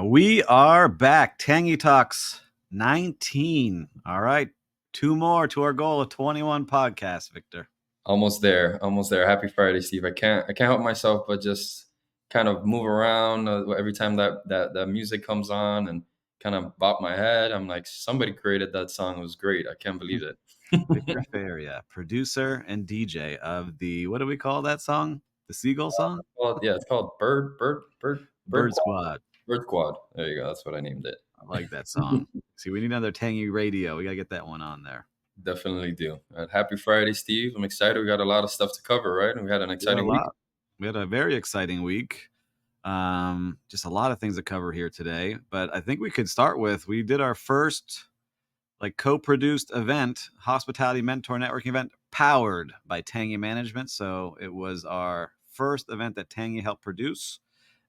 We are back. Tangy Talks 19. All right. Two more to our goal of 21 podcasts, Victor. Almost there, almost there. Happy Friday, Steve. I can't help myself but just kind of move around every time that music comes on and kind of bop my head. I'm like, somebody created that song. It was great. I can't believe it. Victor Feria, producer and DJ of the, what do we call that song? The Seagull song? Well, yeah, it's called Bird Bird Quad. Squad. Bird Quad. There you go. That's what I named it. I like that song. See, we need another Tangy radio. We got to get that one on there. Definitely do. Happy Friday, Steve. I'm excited. We got a lot of stuff to cover, right? And we had an We had a exciting week. lot. We had a very exciting week. Just a lot of things to cover here today. But I think we could start with, we did our first co-produced event, hospitality mentor networking event, powered by Tangy Management. So it was our first event that Tangy helped produce,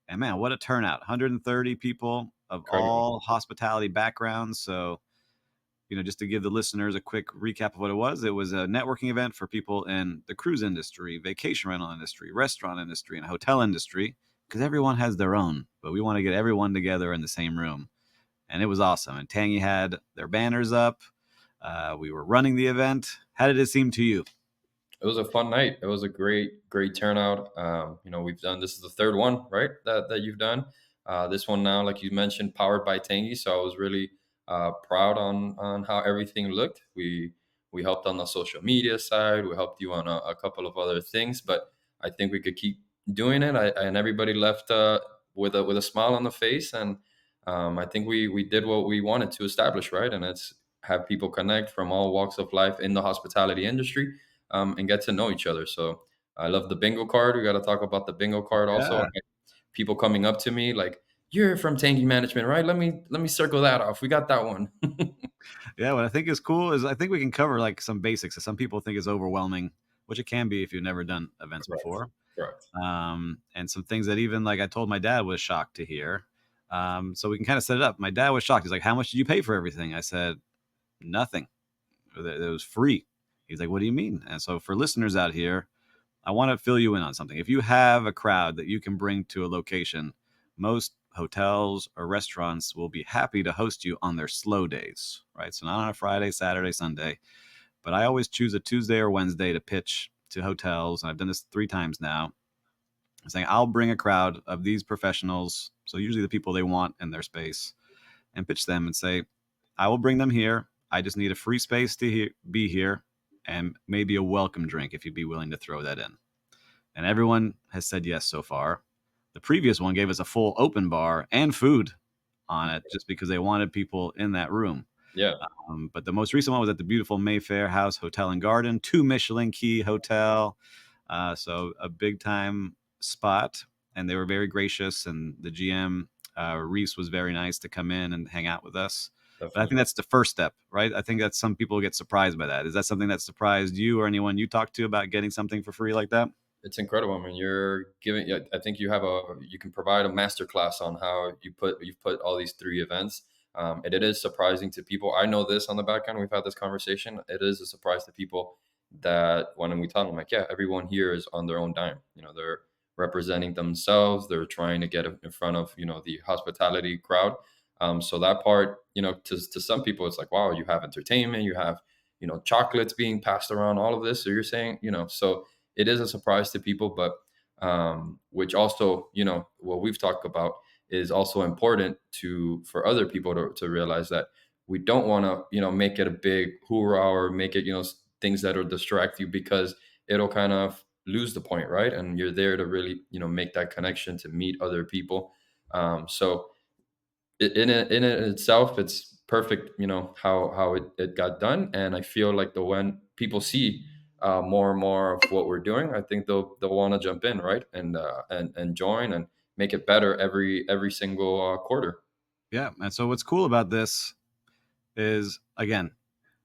and man, what a turnout! 130 people of Incredible. all hospitality backgrounds. So just to give the listeners a quick recap of what it was a networking event for people in the cruise industry, vacation rental industry, restaurant industry, and hotel industry, because everyone has their own, but we want to get everyone together in the same room. And it was awesome. And Tangy had their banners up. We were running the event. How did it seem to you? It was a fun night. It was a great turnout. We've done this is the third one, right? That you've done. This one now, like you mentioned, powered by Tangy. So I was really proud on how everything looked. We helped on the social media side. We helped you on a couple of other things, but I think we could keep doing it. And everybody left with a smile on the face, and I think we did what we wanted to establish, right? And it's have people connect from all walks of life in the hospitality industry and get to know each other. So I love the bingo card. We got to talk about the bingo card also. I Yeah. get people coming up to me like, "You're from Tangy Management, right? Let me circle that off. We got that one." Yeah. What I think is cool is I think we can cover some basics that some people think is overwhelming, which it can be if you've never done events Correct. before. Correct. And some things that even I told my dad was shocked to hear. So we can kind of set it up. My dad was shocked. He's like, "How much did you pay for everything?" I said, "Nothing. It was free." He's like, "What do you mean?" And so for listeners out here, I want to fill you in on something. If you have a crowd that you can bring to a location, most hotels or restaurants will be happy to host you on their slow days, right? So not on a Friday, Saturday, Sunday, but I always choose a Tuesday or Wednesday to pitch to hotels. And I've done this 3 times now. I'm saying I'll bring a crowd of these professionals, so usually the people they want in their space, and pitch them and say, I will bring them here. I just need a free space to be here and maybe a welcome drink if you'd be willing to throw that in. And everyone has said yes so far. The previous one gave us a full open bar and food on it just because they wanted people in that room. Yeah. But the most recent one was at the beautiful Mayfair House Hotel and Garden, 2 Michelin key hotel. So a big time spot. And they were very gracious. And the GM, Reese, was very nice to come in and hang out with us. But I think Definitely. that's the first step, right? I think that some people get surprised by that. Is that something that surprised you or anyone you talked to about getting something for free like that? It's incredible. I mean, you're giving. Yeah, I think you can provide a master class on how you've put all these three events. And it is surprising to people. I know this on the back end. We've had this conversation. It is a surprise to people that when we tell them, like, yeah, everyone here is on their own dime. They're representing themselves. They're trying to get in front of the hospitality crowd. So that part, to some people, it's like, wow, you have entertainment, you have chocolates being passed around, all of this. So you're saying, so it is a surprise to people, but which also, what we've talked about is also important for other people to realize that we don't want to, make it a big hoorah or make it, things that will distract you because it'll kind of lose the point, right? And you're there to really, make that connection to meet other people. So in it itself, it's perfect. How it got done, and I feel like the when people see more and more of what we're doing, I think they'll want to jump in, right, and join and make it better every single quarter. Yeah. And so what's cool about this is, again,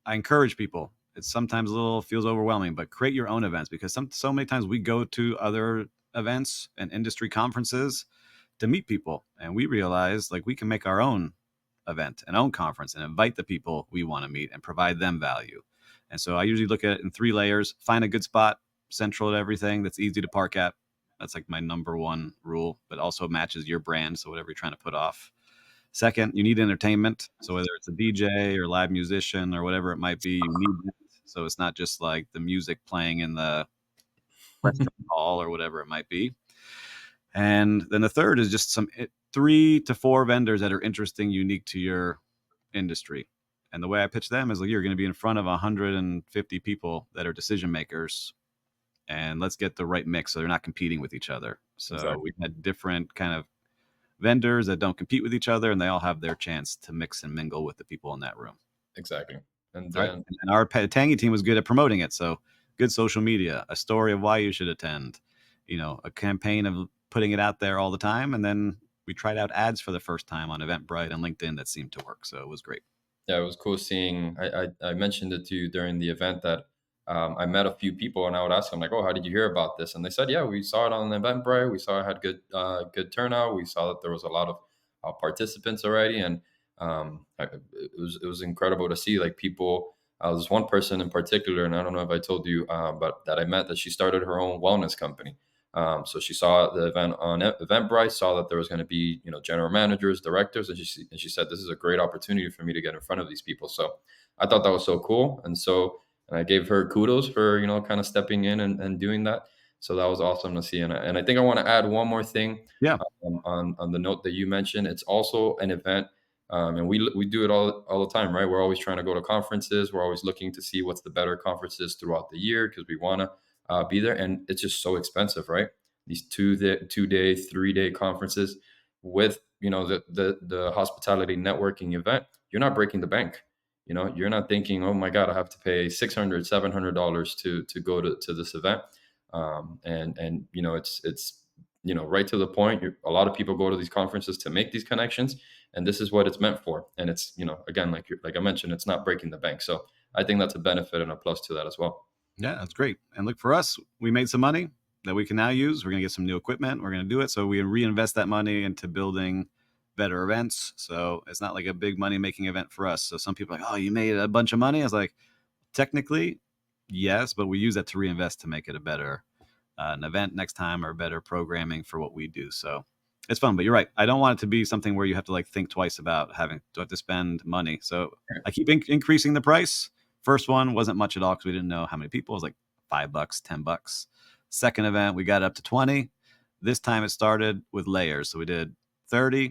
I encourage people. It's sometimes a little feels overwhelming, but create your own events because so many times we go to other events and industry conferences to meet people, and we realize we can make our own event, an own conference, and invite the people we want to meet and provide them value. And so I usually look at it in 3 layers: find a good spot, central to everything, that's easy to park at. That's my number one rule, but also matches your brand. So whatever you're trying to put off. Second, you need entertainment. So whether it's a DJ or live musician or whatever it might be, you need that. So it's not just like the music playing in the restaurant hall or whatever it might be. And then the third is just 3 to 4 vendors that are interesting, unique to your industry. And the way I pitch them is like, you're going to be in front of 150 people that are decision makers, and let's get the right mix so they're not competing with each other. So Exactly. we had different kind of vendors that don't compete with each other, and they all have their chance to mix and mingle with the people in that room. Exactly. And Right. then And our Tangy team was good at promoting it. So good social media, a story of why you should attend, a campaign of putting it out there all the time. And then we tried out ads for the first time on Eventbrite and LinkedIn that seemed to work. So it was great. yeah, it was cool seeing. I mentioned it to you during the event that I met a few people, and I would ask them like, "Oh, how did you hear about this?" And they said, "Yeah, we saw it on Eventbrite. We saw it had good turnout. We saw that there was a lot of participants already, and it was incredible to see like people." There's one person in particular, and I don't know if I told you, but that I met that she started her own wellness company. So she saw the event on Eventbrite, saw that there was going to be, general managers, directors, and she said, "This is a great opportunity for me to get in front of these people." So I thought that was so cool, and I gave her kudos for kind of stepping in and doing that. So that was awesome to see, and I think I want to add one more thing Yeah. on the note that you mentioned. It's also an event. And we do it all the time, right? We're always trying to go to conferences. We're always looking to see what's the better conferences throughout the year because we want to be there, and it's just so expensive, right? These 2 day, 3 day conferences with the hospitality networking event, you're not breaking the bank. You're not thinking, oh my god, I have to pay $600, $700 to go to this event, and it's right to the point. A lot of people go to these conferences to make these connections, and this is what it's meant for. And it's again, like I mentioned, it's not breaking the bank. So I think that's a benefit and a plus to that as well. Yeah, that's great. And look, for us, we made some money that we can now use. We're going to get some new equipment. We're going to do it. So we reinvest that money into building better events. So it's not like a big money making event for us. So some people are like, oh, you made a bunch of money. I was like, technically, yes, but we use that to reinvest to make it a better an event next time or better programming for what we do. So it's fun, but you're right. I don't want it to be something where you have to like think twice about having to spend money. So I keep increasing the price. First one wasn't much at all because we didn't know how many people. It was like $5, $10. Second event, we got up to 20. This time it started with layers. So we did 30.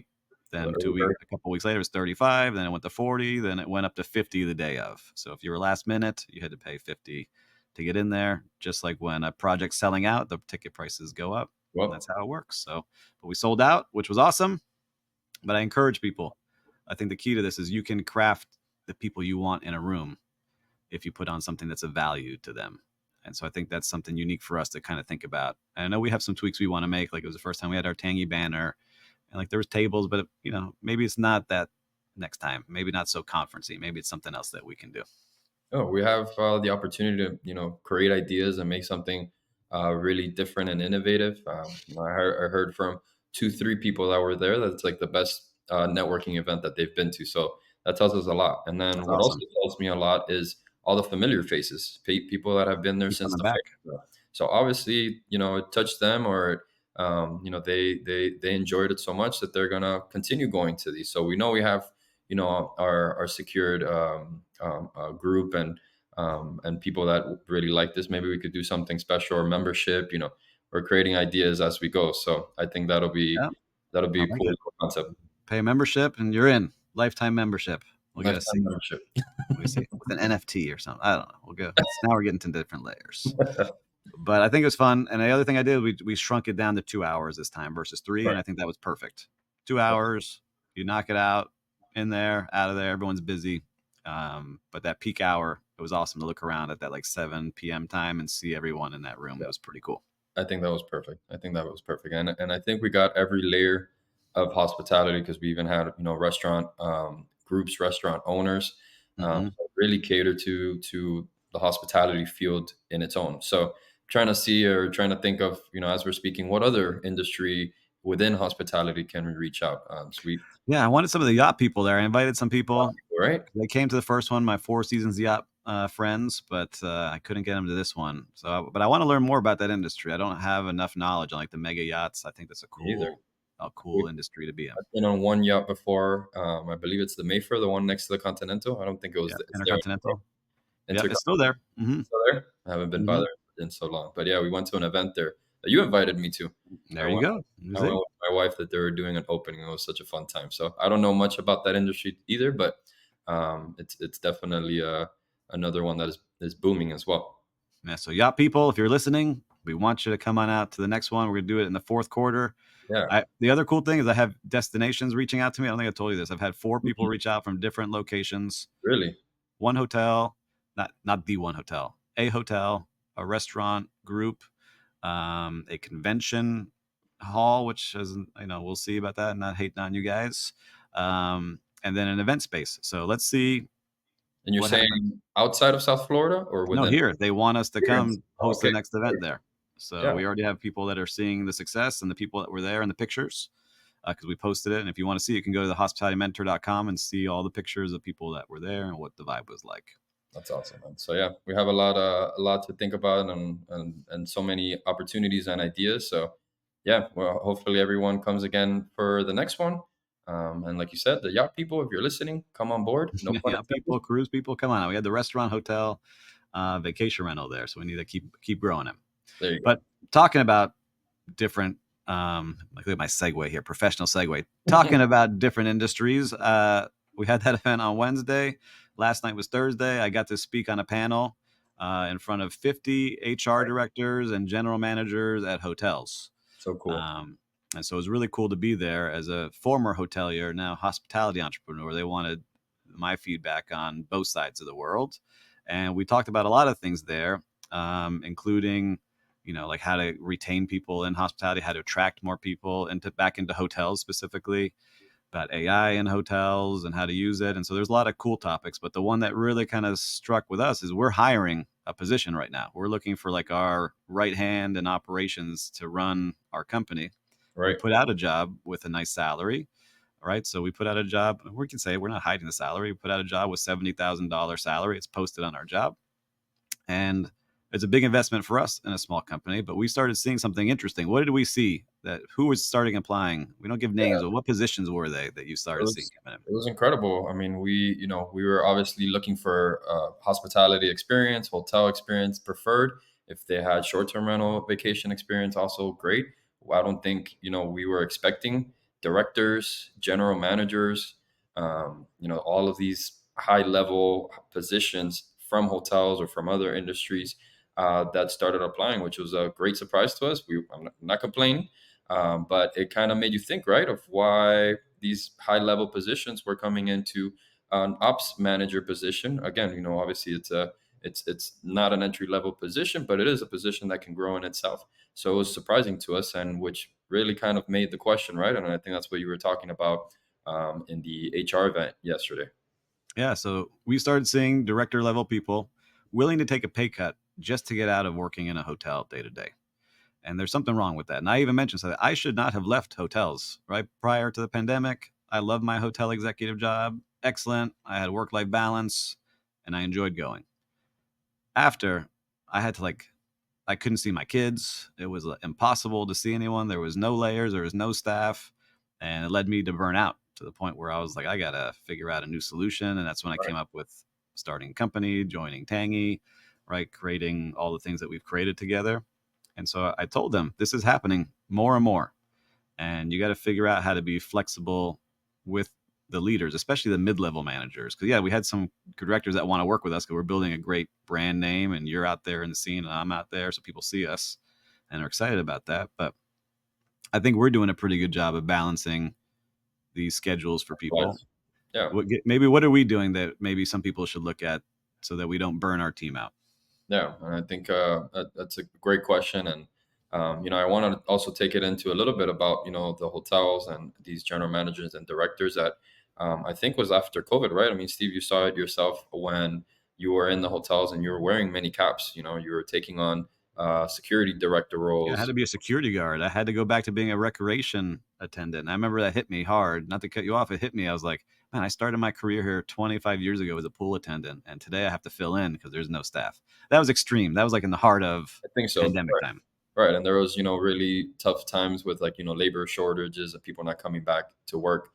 The Then early bird. a couple weeks later, it was 35. Then it went to 40. Then it went up to 50 the day of. So if you were last minute, you had to pay 50 to get in there. Just like when a project's selling out, the ticket prices go up. And that's Well, how it works. So, but we sold out, which was awesome. But I encourage people. I think the key to this is you can craft the people you want in a room if you put on something that's of value to them. And so I think that's something unique for us to kind of think about. And I know we have some tweaks we want to make. Like it was the first time we had our Tangy banner, and like there was tables, but maybe it's not that next time. Maybe not so conferencey. Maybe it's something else that we can do. oh, we have the opportunity to create ideas and make something really different and innovative. I heard from 2, 3 people that were there that it's like the best networking event that they've been to. So that tells us a lot. And then That's what also awesome. tells me a lot is all the familiar faces, people that have been there Keep since coming the back. first. So obviously, it touched them, or they enjoyed it so much that they're gonna continue going to these. So we know we have our secured group and people that really like this. Maybe we could do something special or membership. We're creating ideas as we go. So I think that'll be Yeah, that'll I be a like cool it. little concept. Pay a membership and you're in. Lifetime membership. We'll get a Lifetime seat. membership. We see with an NFT or something. I don't know. We'll go. Now we're getting to different layers. But I think it was fun. And the other thing I did, we shrunk it down to 2 hours this time versus three, and Right. I think that was perfect. 2 hours, you knock it out, in there, out of there. Everyone's busy. But that peak hour, it was awesome to look around at that like 7 p.m. time and see everyone in that room. It Yeah. was pretty cool. I think that was perfect. I think that was perfect, and I think we got every layer of hospitality because we even had restaurant groups, restaurant owners, Hmm. really cater to the hospitality field in its own. So trying to see or trying to think of as we're speaking, what other industry within hospitality can we reach out? So we Yeah, I wanted some of the yacht people there. I invited some people. right They came to the first one, my Four Seasons yacht friends, but I couldn't get them to this one. So, but I want to learn more about that industry. I don't have enough knowledge on like the mega yachts. I think that's a either. cool a cool industry to be in. I've been on one yacht before. I believe it's the Mayfair, the one next to the Continental. I don't think it was. Yeah, It's there anymore. Intercontinental. Yeah, it's still Intercontinental there. still there. I haven't been by Hmm. there in so long. But yeah, we went to an event there that you invited me to. I There you went. go. You I went see? with my wife that they were doing an opening. It was such a fun time. So I don't know much about that industry either, but it's definitely another one that is booming as well. Yeah, so yacht people, if you're listening, we want you to come on out to the next one. We're gonna do it in the fourth quarter. Yeah, The other cool thing is I have destinations reaching out to me. I don't think I told you this. I've had 4 people Mhm. reach out from different locations. Really. One hotel, not the one hotel, a hotel, a restaurant group, a convention hall, which isn't, we'll see about that. Not hating on you guys, and then an event space. So let's see And you're what happens. saying outside of South Florida or No, within here they want us to experience? come host Okay. the next event there. So Yeah, we already have people that are seeing the success and the people that were there in the pictures because we posted it. And if you want to see, you can go to the hospitalitymentor.com and see all the pictures of people that were there and what the vibe was like. that's awesome, man. So yeah, we have a lot to think about and so many opportunities and ideas. So yeah, well, hopefully everyone comes again for the next one. And like you said, the yacht people, if you're listening, come on board. No pun Yeah, intended. people, cruise people, come on. We had the restaurant, hotel, vacation rental there, so we need to keep growing them. There you go. But talking about different, like look at my segue here, professional segue. Talking about different industries. We had that event on Wednesday. Last night was Thursday. I got to speak on a panel in front of 50 HR directors and general managers at hotels. So cool. Um, and so it was really cool to be there as a former hotelier, now hospitality entrepreneur. They wanted my feedback on both sides of the world. And we talked about a lot of things there, including, like how to retain people in hospitality, how to attract more people back into hotels specifically, about AI in hotels and how to use it. And so there's a lot of cool topics, but the one that really kind of struck with us is we're hiring a position right now. We're looking for like our right hand in operations to run our company. We Right. put out a job with a nice salary, right? So we put out a job. We can say we're not hiding the salary. We put out a job with $70,000 salary. It's posted on our job, and it's a big investment for us in a small company. But we started seeing something interesting. What did we see? That who was starting applying? We don't give names, but what positions were they that you It started seeing was coming in? it was incredible. I mean, we were obviously looking for hospitality experience, hotel experience preferred. If they had short-term rental vacation experience, also great. I don't think we were expecting directors, general managers, all of these high-level positions from hotels or from other industries that started applying, which was a great surprise to us. I'm not complaining, but it kind of made you think, right, of why these high level positions were coming into an ops manager position. Again, obviously it's not an entry level position, but it is a position that can grow in itself. So it was surprising to us, and which really kind of made the question, right? And I think that's what you were talking about in the HR event yesterday. Yeah, so we started seeing director level people willing to take a pay cut just to get out of working in a hotel day to day. And there's something wrong with that. And I even mentioned so that I should not have left hotels right prior to the pandemic. I loved my hotel executive job. Excellent. I had work life balance and I enjoyed going. After, I had to I couldn't see my kids. It was impossible to see anyone. There was no layers, there was no staff, and it led me to burn out to the point where I was like, I gotta figure out a new solution. And that's when I Right. came up with starting a company, joining Tangy, right, creating all the things that we've created together. And so I told them this is happening more and more, and you got to figure out how to be flexible with the leaders, especially the mid-level managers. Because yeah, we had some directors that want to work with us because we're building a great brand name, and you're out there in the scene, and I'm out there, so people see us and are excited about that. But I think we're doing a pretty good job of balancing these schedules for people. Likewise. Yeah. Maybe what are we doing that maybe some people should look at so that we don't burn our team out? Yeah, and I think that's a great question, and I want to also take it into a little bit about the hotels and these general managers and directors that I think was after COVID, right? I mean, Steve, you saw it yourself when you were in the hotels and you were wearing many caps. You were taking on security director Yeah, I had roles. to be a security guard. I had to go back to being a recreation attendant. And I remember that hit me hard. Not to cut you off, it hit me. I was like, man, I started my career here 25 years ago as a pool attendant, and today I have to fill in because there's no staff. That was extreme. That was like in the heart of I think so. pandemic time. Right, and there was, really tough times with, like, labor shortages and people not coming back to work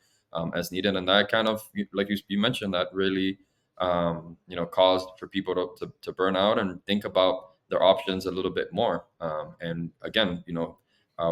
as needed, and that kind of, like you mentioned, that really, caused for people to burn out and think about their options a little bit more. And again,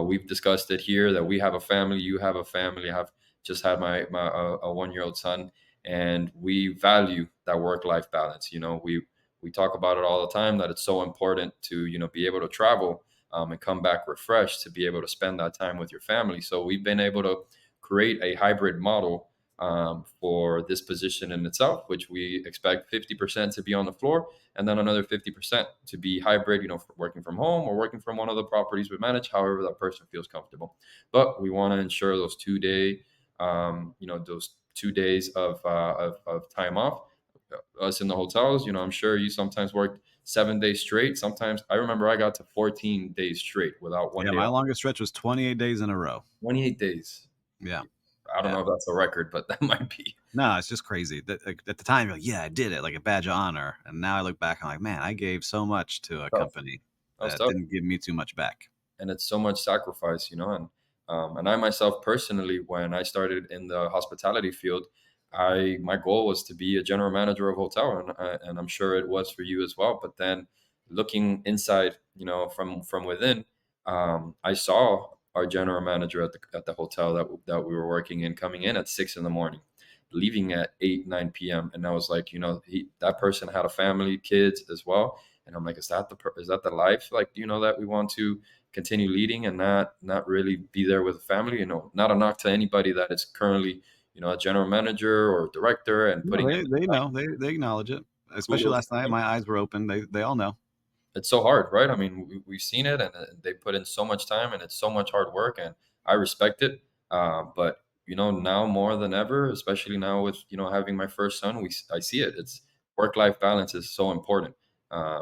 we've discussed it here that we have a family, you have a family. I have just had my a 1-year-old son, and we value that work life balance. We talk about it all the time that it's so important to be able to travel and come back refreshed to be able to spend that time with your family. So we've been able to create a hybrid model for this position in itself, which we expect 50% to be on the floor and then another 50% to be hybrid, for working from home or working from one of the properties we manage, however that person feels comfortable. But we want to ensure those 2 days of time off. Us in the hotels, I'm sure you sometimes work 7 days straight. Sometimes I remember I got to 14 days straight without one Yeah, day my off. longest stretch was 28 days in a row. 28 days. Yeah, I don't yeah. know if that's a record, but that might be No, it's just crazy. That, like, at the time, you're like, yeah, I did it, like a badge of honor. And now I look back, I'm like, man, I gave so much to a tough. company That was that tough. didn't give me too much back. And it's so much sacrifice, and I myself personally, when I started in the hospitality field, I my goal was to be a general manager of hotel, and I'm sure it was for you as well. But then looking inside, from within, I saw our general manager at the hotel that we were working in coming in at 6 in the morning, leaving at 8 9 p.m. And I was like, that person had a family, kids as well. And I'm like, is that the life, like, that we want to continue leading and not really be there with the family? Not a knock to anybody that is currently, a general manager or director and No, putting in they the know, they acknowledge it. Especially kudos last to night, them. my eyes were open. They all know. It's so hard, right? I mean, we've seen it, and they put in so much time, and it's so much hard work, and I respect it. But now more than ever, especially now with having my first son, I see it. It's work life balance is so important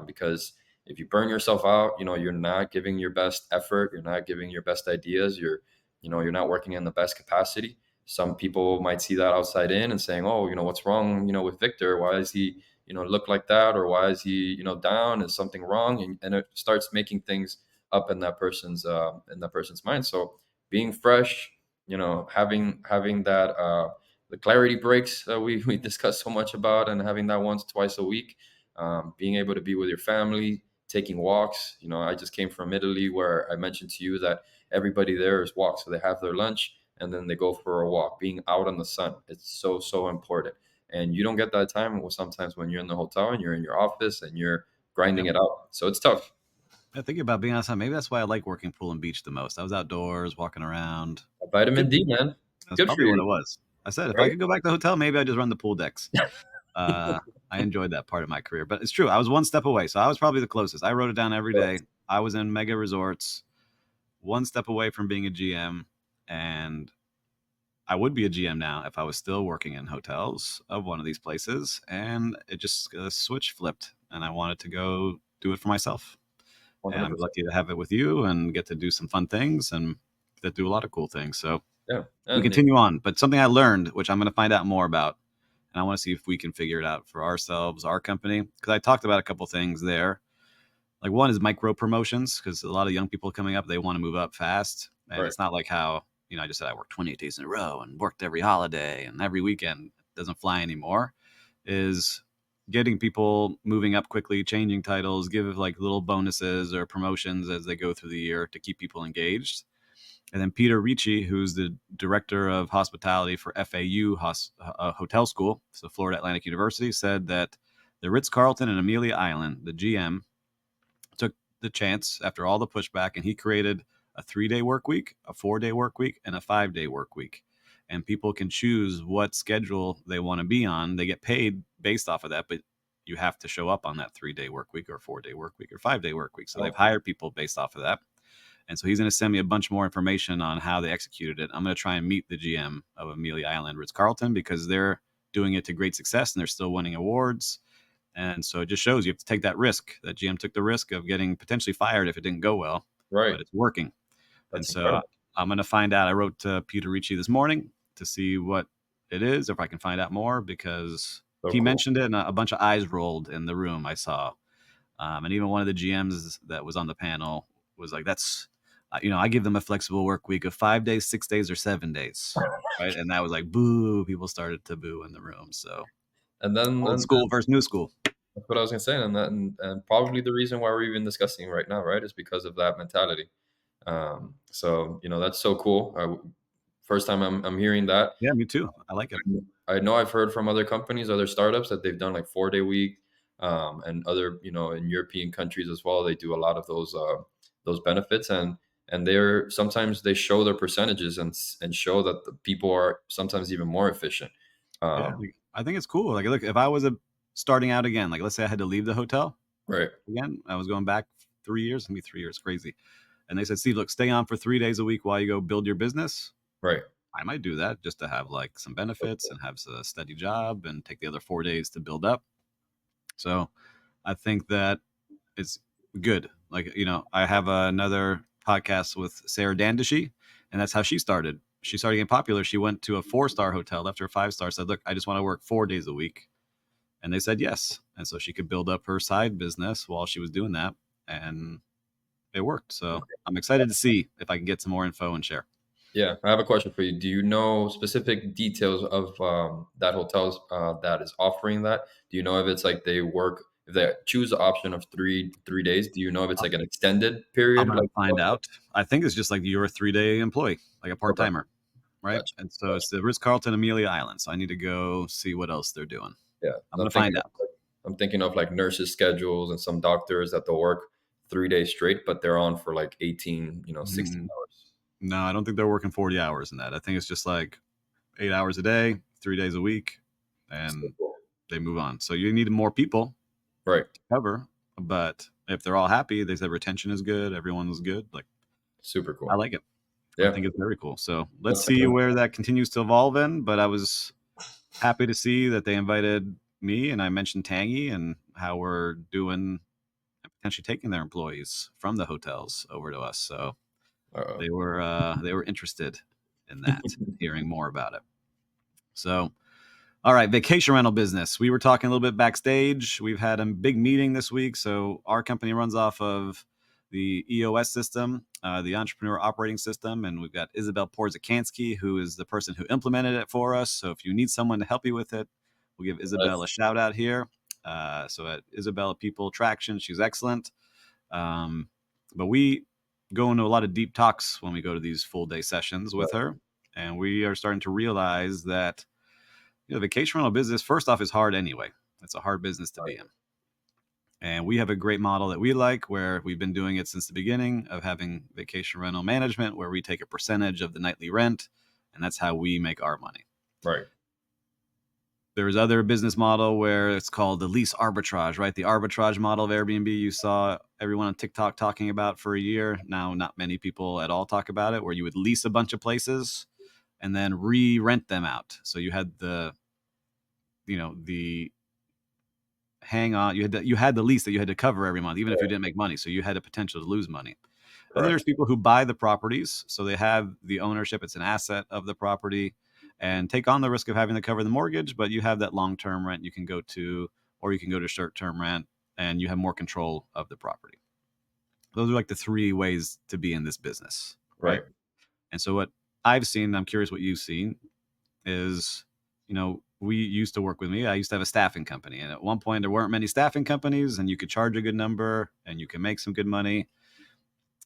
because if you burn yourself out, you're not giving your best effort, you're not giving your best ideas, you're not working in the best capacity. Some people might see that outside in and saying, "Oh, what's wrong, with Victor? Why is he?" look like that, or why is he down, is something wrong, and it starts making things up in that person's mind. So being fresh, having that the clarity breaks that we discuss so much about, and having that once twice a week, being able to be with your family, taking walks. I just came from Italy, where I mentioned to you that everybody there is walks, so they have their lunch and then they go for a walk. Being out in the sun, it's so important, and you don't get that time sometimes when you're in the hotel and you're in your office and you're grinding Yep. it out. So it's tough. I think about being outside. Maybe that's why I like working pool and beach the most. I was outdoors, walking around. Vitamin Good. D, man. That's Good for probably what it you, was. I said if I right? could go back to the hotel, maybe I'd just run the pool decks. Uh, I enjoyed that part of my career, but it's true. I was one step away, so I was probably the closest. I wrote it down every day. I was in mega resorts, one step away from being a GM, and I would be a GM now if I was still working in hotels of one of these places. And it just switch flipped, and I wanted to go do it for myself. And I'm 100%. lucky to have it with you and get to do some fun things and get to do a lot of cool things. So Yeah. we And continue on. But something I learned, which I'm going to find out more about, and I want to see if we can figure it out for ourselves, our company, because I talked about a couple things there. Like one is micro promotions, because a lot of young people coming up, they want to move up fast, and right, it's not like how I just said I worked 28 days in a row and worked every holiday and every weekend. It doesn't fly anymore. Is getting people moving up quickly, changing titles, give like little bonuses or promotions as they go through the year to keep people engaged. And then Peter Ricci, who's the director of hospitality for FAU Hotel School, so Florida Atlantic University, said that the Ritz Carlton and Amelia Island, the GM, took the chance after all the pushback, and he created a 3-day work week, a 4-day work week, and a 5-day work week. And people can choose what schedule they want to be on. They get paid based off of that, but you have to show up on that 3-day work week or 4-day work week or 5-day work week. So they've oh, hired people based off of that. And so he's going to send me a bunch more information on how they executed it. I'm going to try and meet the GM of Amelia Island Ritz Carlton because they're doing it to great success and they're still winning awards. And so it just shows you have to take that risk. That GM took the risk of getting potentially fired if it didn't go well, right. but it's working. And That's so incredible. I'm going to find out. I wrote to Peter Ricci this morning to see what it is, if I can find out more, because So he cool. mentioned it and a bunch of eyes rolled in the room I saw. And even one of the GMs that was on the panel was like, that's, I give them a flexible work week of 5 days, 6 days, or 7 days. Right. And that was like, boo. People started to boo in the room. So And then old school versus new school. that's what I was gonna say, and probably the reason why we're even discussing right now, right, is because of that mentality. So that's so cool. First time I'm hearing that. Yeah, me too. I like it. I know I've heard from other companies, other startups that they've done like 4-day week, and other in European countries as well. They do a lot of those benefits, and they're sometimes they show their percentages and show that the people are sometimes even more efficient. Yeah. Um, Like, I think it's cool. Like, look, if I was starting out again, like, let's say I had to leave the hotel right, again, I was going back 3 years, maybe 3 years, crazy. And they said, Steve, look, stay on for 3 days a week while you go build your business. right, I might do that just to have like some benefits and have a steady job and take the other 4 days to build up. So I think that it's good. Like, I have another podcast with Sarah Dandishi, and that's how she started. She started getting popular. She went to a 4-star hotel after a 5-star, said, look, I just want to work 4 days a week. And they said yes. And so she could build up her side business while she was doing that. And it worked. So I'm excited to see if I can get some more info and share. yeah. I have a question for you. Do you know specific details of that hotels that is offering that? Do you know if it's like if they choose the option of three days? Do you know if it's like an extended I'm period? going to Like, find out. I think it's just like you're a 3-day employee, like a part okay, timer. Right. gotcha, And so gotcha. it's the Ritz Carlton Amelia Island. So I need to go see what else they're doing. Yeah, I'm going to find out. I'm thinking of like nurses' schedules and some doctors that they'll work 3 days straight, but they're on for like 18, 16 Mm, hours. no, I don't think they're working 40 hours in that. I think it's just like 8 hours a day, 3 days a week, So and cool. they move on. So you need more people Right. to cover. But if they're all happy, they said retention is good, everyone's good. Like, Super I cool. like it. I Yeah. think it's very cool. So let's That's see where that continues to evolve in. But I was happy to see that they invited me, and I mentioned Tangy and how we're doing and potentially taking their employees from the hotels over to us. So uh, they were interested in that, hearing more about it. So all right, vacation rental business. We were talking a little bit backstage. We've had a big meeting this week. So our company runs off of the EOS system, the Entrepreneur Operating System, and we've got Isabel Porzakansky, who is the person who implemented it for us. So if you need someone to help you with it, we'll give Isabel a that's shout out here. So at Isabel People Traction, she's excellent. Um, but we go into a lot of deep talks when we go to these full day sessions with her, and we are starting to realize that vacation rental business, first off, is hard anyway. It's a hard business to be in. And we have a great model that we like where we've been doing it since the beginning of having vacation rental management, where we take a percentage of the nightly rent, and that's how we make our money. right. There's other business model where it's called the lease arbitrage, right? The arbitrage model of Airbnb you saw everyone on TikTok talking about for a year. Now, not many people at all talk about it, where you would lease a bunch of places and then re-rent them out. So you had the hang on. You had the lease that you had to cover every month, even if you didn't make money. So you had a potential to lose money. And then there's Correct. people who buy the properties, so they have the ownership. It's an asset of the property, and take on the risk of having to cover the mortgage. But you have that long-term rent you can go to, or you can go to short-term rent, and you have more control of the property. Those are like the 3 ways to be in this business, right? Right. And so what I've seen, I'm curious what you've seen, is we used to work with me. I used to have a staffing company, and at one point there weren't many staffing companies, and you could charge a good number and you can make some good money.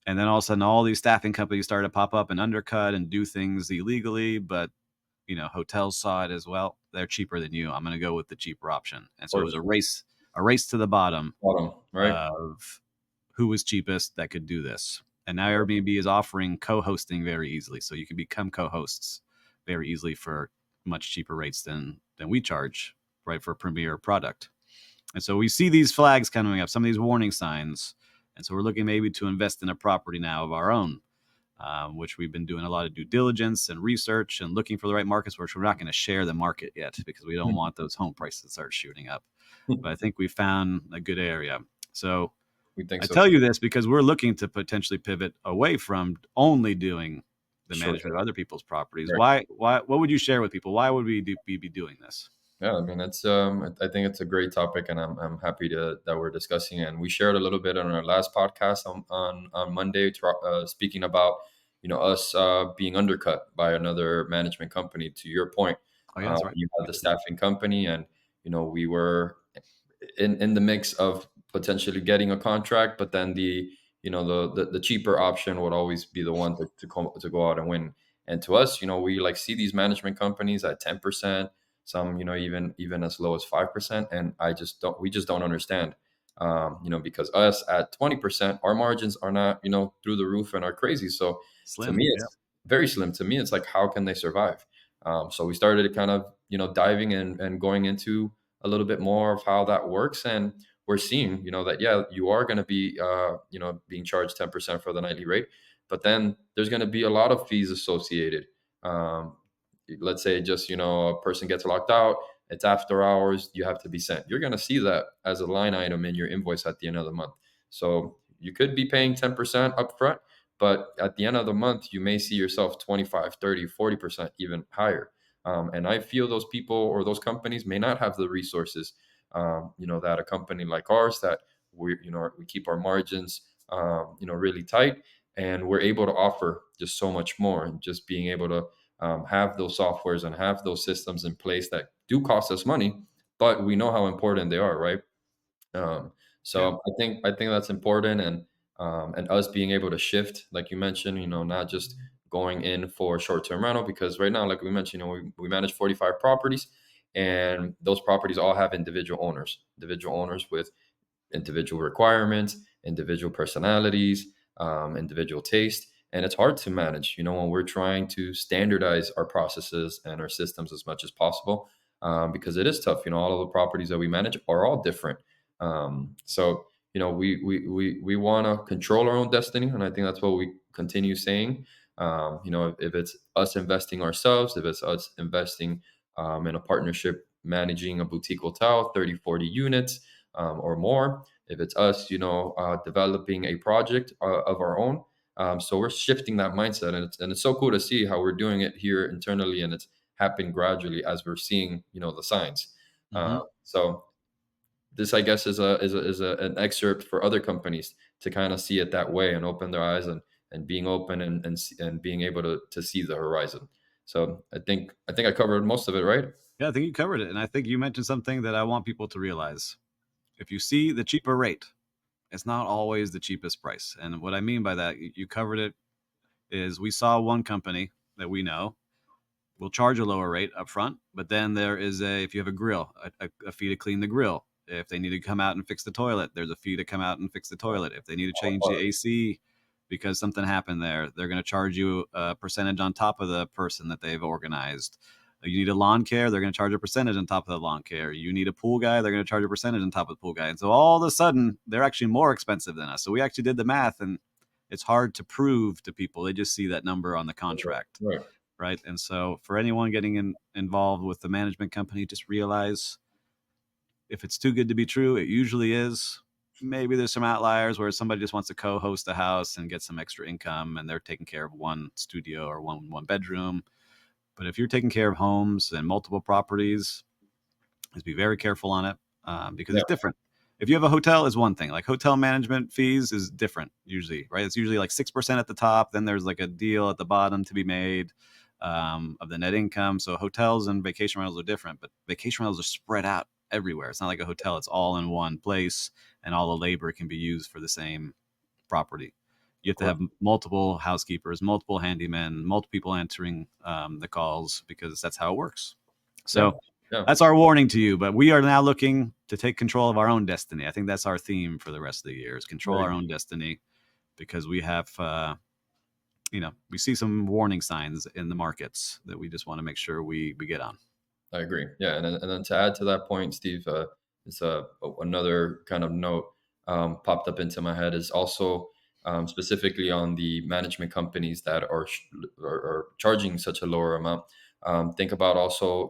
And then all of a sudden all these staffing companies started to pop up and undercut and do things illegally, but hotels saw it as well. They're cheaper than you. I'm going to go with the cheaper option. And Of so it was course. a race to the bottom Bottom. Right. of who was cheapest that could do this. And now Right. Airbnb is offering co-hosting very easily. So you can become co-hosts very easily for much cheaper rates than we charge, right, for a premier product. And so we see these flags coming up, some of these warning signs. And so we're looking maybe to invest in a property now of our own, which we've been doing a lot of due diligence and research and looking for the right markets, which we're not going to share the market yet because we don't want those home prices to start shooting up. But I think we found a good area. So We think I so tell too. you this because we're looking to potentially pivot away from only doing the Short management of other people's properties. term. Why? What would you share with people? Why would we be doing this? Yeah, I mean, it's I think it's a great topic, and I'm happy to that we're discussing. And we shared a little bit on our last podcast on Monday, speaking about us being undercut by another management company. To your point, Oh yeah, that's right. you had We the did. staffing company, and we were in the mix of potentially getting a contract, but then the cheaper option would always be the one to go out and win. And to us, we like see these management companies at 10%, some even as low as 5%, and we just don't understand, because us at 20%, our margins are not through the roof and are crazy. So to Slim. me, Yeah. it's very slim. To me, it's like, how can they survive? So we started kind of diving in and going into a little bit more of how that works, and we're seeing that, yeah, you are going to be being charged 10% for the nightly rate, but then there's going to be a lot of fees associated. um, let's say just a person gets locked out, it's after hours, you have to be sent, you're going to see that as a line item in your invoice at the end of the month. So you could be paying 10% upfront, but at the end of the month you may see yourself 25, 30, 40% even higher. And I feel those people or those companies may not have the resources, that a company like ours, that we keep our margins, really tight, and we're able to offer just so much more. And just being able to have those softwares and have those systems in place that do cost us money, but we know how important they are, right? Um, Yeah. so I think that's important, and us being able to shift, like you mentioned, not just going in for short-term rental, because right now, like we mentioned, we manage 45 properties, and those properties all have individual owners with individual requirements, individual personalities, individual taste. And it's hard to manage, when we're trying to standardize our processes and our systems as much as possible, because it is tough. All of the properties that we manage are all different. So, we want to control our own destiny. And I think that's what we continue saying. If it's us investing ourselves, if it's us investing in a partnership, managing a boutique hotel, 30, 40 units, or more, if it's us, developing a project of our own. So we're shifting that mindset, and it's so cool to see how we're doing it here internally, and it's happening gradually as we're seeing, the signs. Hmm. So this, I guess, an excerpt for other companies to kind of see it that way and open their eyes, and being open, and being able to see the horizon. So I think I covered most of it, right? Yeah, I think you covered it, and I think you mentioned something that I want people to realize. If you see the cheaper rate, it's not always the cheapest price. And what I mean by that, you covered it, is we saw one company that we know will charge a lower rate up front, but then there is if you have a grill, a fee to clean the grill. If they need to come out and fix the toilet, there's a fee to come out and fix the toilet. If they need to change the AC because something happened there, they're going to charge you a percentage on top of the person that they've organized. You need a lawn care, they're going to charge a percentage on top of the lawn care. You need a pool guy, they're going to charge a percentage on top of the pool guy. And so all of a sudden, they're actually more expensive than us. So we actually did the math, and it's hard to prove to people. They just see that number on the contract, Right. right? And so for anyone getting involved with the management company, just realize if it's too good to be true, it usually is. Maybe there's some outliers where somebody just wants to co-host a house and get some extra income, and they're taking care of one studio or one bedroom. But if you're taking care of homes and multiple properties, just be very careful on it, because Yeah. it's different. If you have a hotel, is one thing. Like hotel management fees is different usually, right? It's usually like 6% at the top. Then there's like a deal at the bottom to be made, of the net income. So hotels and vacation rentals are different, but vacation rentals are spread out everywhere. It's not like a hotel; it's all in one place, and all the labor can be used for the same property. You have Of to course. have multiple housekeepers, multiple handymen, multiple people answering the calls, because that's how it works. Yeah. So Yeah. that's our warning to you. But we are now looking to take control of our own destiny. I think that's our theme for the rest of the year: is control our own destiny, because we have, we see some warning signs in the markets that we just want to make sure we get on. I agree. Yeah, and then to add to that point, Steve, is another kind of note popped up into my head, is also specifically on the management companies that are charging such a lower amount. Think about also,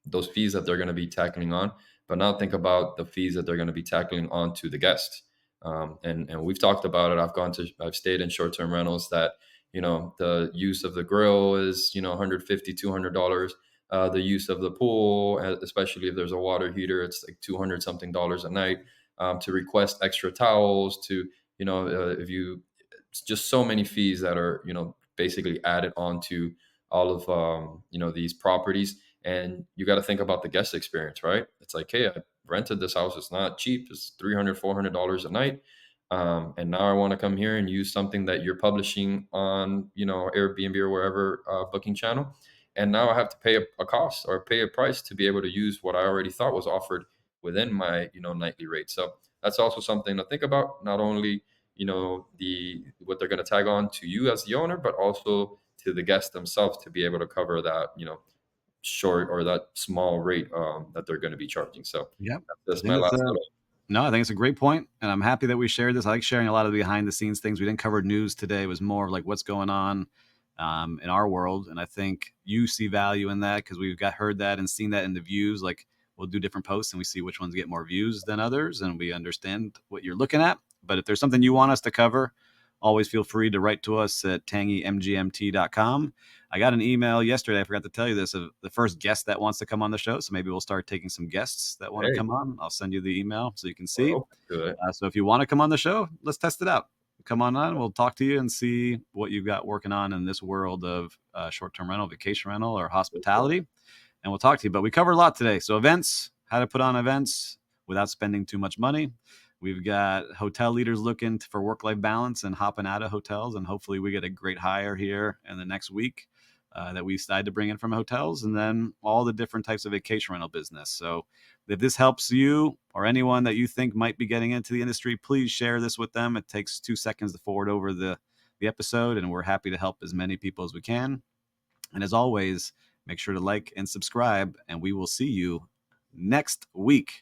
those fees that they're going to be tackling on, but now think about the fees that they're going to be tackling on to the guests. And we've talked about it. I've stayed in short term rentals that the use of the grill is $150, $200. the use of the pool, especially if there's a water heater. It's like 200 something dollars a night. To request extra towels, to, if you, it's just so many fees that are, basically added onto all of, these properties. And you got to think about the guest experience, right? It's like, hey, I rented this house. It's not cheap. It's 300, $400 a night. And now I want to come here and use something that you're publishing on, Airbnb or wherever, booking channel. And now I have to pay a cost or pay a price to be able to use what I already thought was offered within my, nightly rate. So that's also something to think about. Not only, the what they're going to tag on to you as the owner, but also to the guests themselves, to be able to cover that, short or that small rate, that they're going to be charging. So Yeah, I that's think my it's last a little. no, I think it's a great point, and I'm happy that we shared this. I like sharing a lot of the behind the scenes things. We didn't cover news today. It was more of like what's going on in our world, and I think you see value in that because we've got heard that and seen that in the views. Like we'll do different posts and we see which ones get more views than others, and we understand what you're looking at. But if there's something you want us to cover, always feel free to write to us at tangymgmt.com. I got an email yesterday. I forgot to tell you this, of the first guest that wants to come on the show. So maybe we'll start taking some guests that want to Hey, come on. I'll send you the email so you can we're see. open to it. So if you want to come on the show, let's test it out. Come on. We'll talk to you and see what you've got working on in this world of short-term rental, vacation rental, or hospitality. And we'll talk to you. But we covered a lot today. So events, how to put on events without spending too much money. We've got hotel leaders looking for work-life balance and hopping out of hotels. And hopefully we get a great hire here in the next week that we decide to bring in from hotels. And then all the different types of vacation rental business. So if this helps you or anyone that you think might be getting into the industry, please share this with them. It takes 2 seconds to forward over the episode, and we're happy to help as many people as we can. And as always, make sure to like and subscribe, and we will see you next week.